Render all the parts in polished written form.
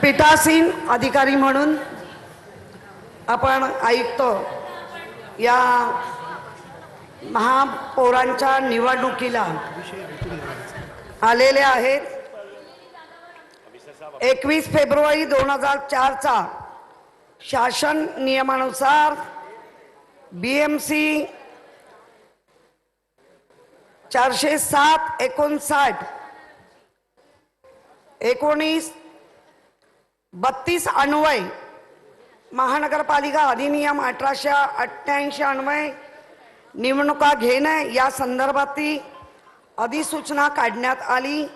पीठासीन अधिकारी म्हणून आपण आयुक्त या महापौरांच्या निवडणुकीला आलेले आहेत। 21 फेब्रुवारी 2004 चा शासन नियमानुसार BMC 407/59 1932 अन्वय महानगरपालिका अधिनियम 1888 अन्वय निवडणुका घेणे या संदर्भातील अधिसूचना काढण्यात आली।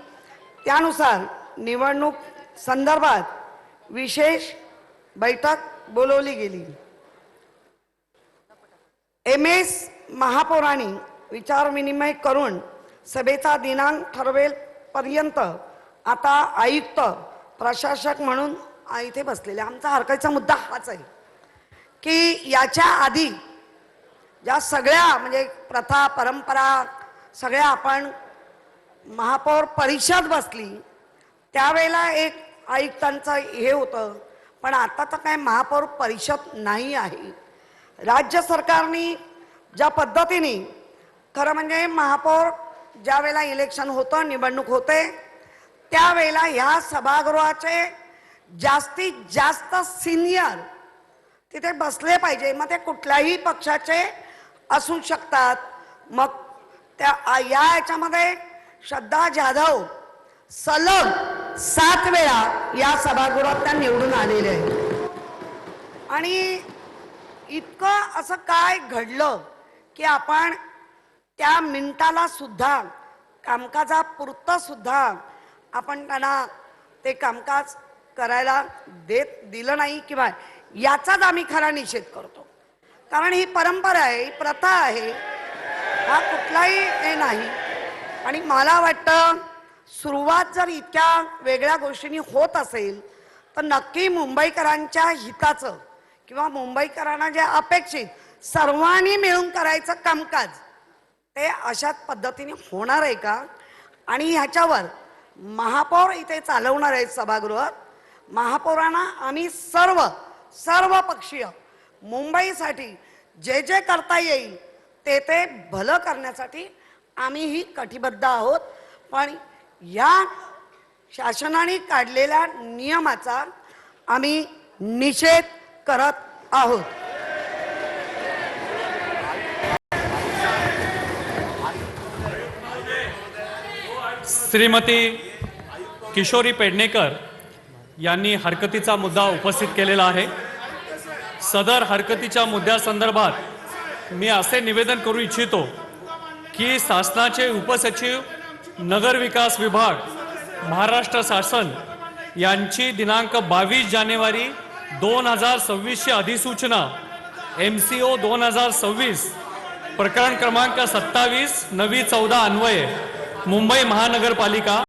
त्यानुसार निवडणूक संदर्भात विशेष बैठक बोलवली गेली। MS महापौरांनी विचार विनिमय करून सभेचा दिनांक ठरवेल पर्यंत आता आयुक्त प्रशासक म्हणून इथे बसलेले। आमचा हरकतीचा मुद्दा हाच आहे की याच्या आधी ज्या सगळ्या म्हणजे प्रथा परंपरा सगळ्या आपण महापौर परिषद बसली त्यावेळेला एक आयुक्तांचं हे होतं, पण आता तर काय महापौर परिषद नाही आहे। राज्य सरकारने ज्या पद्धतीने खरं म्हणजे महापौर ज्या वेळेला इलेक्शन होतं निवडणूक होते त्यावेळेला ह्या सभागृहाचे जास्तीत जास्त सिनियर तिथे बसले पाहिजे। मग ते कुठल्याही पक्षाचे असू शकतात। मग त्या याच्यामध्ये श्रद्धा जाधव सलग 7 वेळा या सभागृहात त्या निवडून आलेले आहेत। आणि इतकं असं काय घडलं की आपण त्या मिनिटाला सुद्धा कामकाजापुरतं सुद्धा आपण त्यांना ते कामकाज करायला दिलं नाही किंवा याचाच आम्ही खरा निषेध करतो। कारण ही परंपरा आहे, ही प्रथा आहे, हा कुठलाही हे नाही। आणि मला वाटतं सुरुवात जर इतक्या वेगळ्या गोष्टींनी होत असेल तर नक्की मुंबईकरांच्या हिताचं किंवा मुंबईकरांना जे अपेक्षित सर्वांनी मिळून करायचं कामकाज ते अशाच पद्धतीने होणार आहे का? आणि ह्याच्यावर महापौर इथे चालवणार आहेत सभागृह। महापौरांना आम्ही सर्व पक्षीय मुंबईसाठी जे जे करता येईल ते भलं करण्यासाठी आम्हीही कटिबद्ध आहोत। पण या शासनाने काढलेल्या नियमाचा आम्ही निषेध करत आहोत। श्रीमती किशोरी पेडणेकर यांनी हरकतीचा मुद्दा उपस्थित केलेला आहे। सदर हरकतीच्या मुद्द्यासंदर्भात मी असे निवेदन करू इच्छितो की शासनाचे उपसचिव नगर विकास विभाग महाराष्ट्र शासन यांची दिनांक 22 जानेवारी 2026 अधिसूचना MCO 2026 प्रकरण क्रमांक 27 9/14 अन्वये मुंबई महानगरपालिका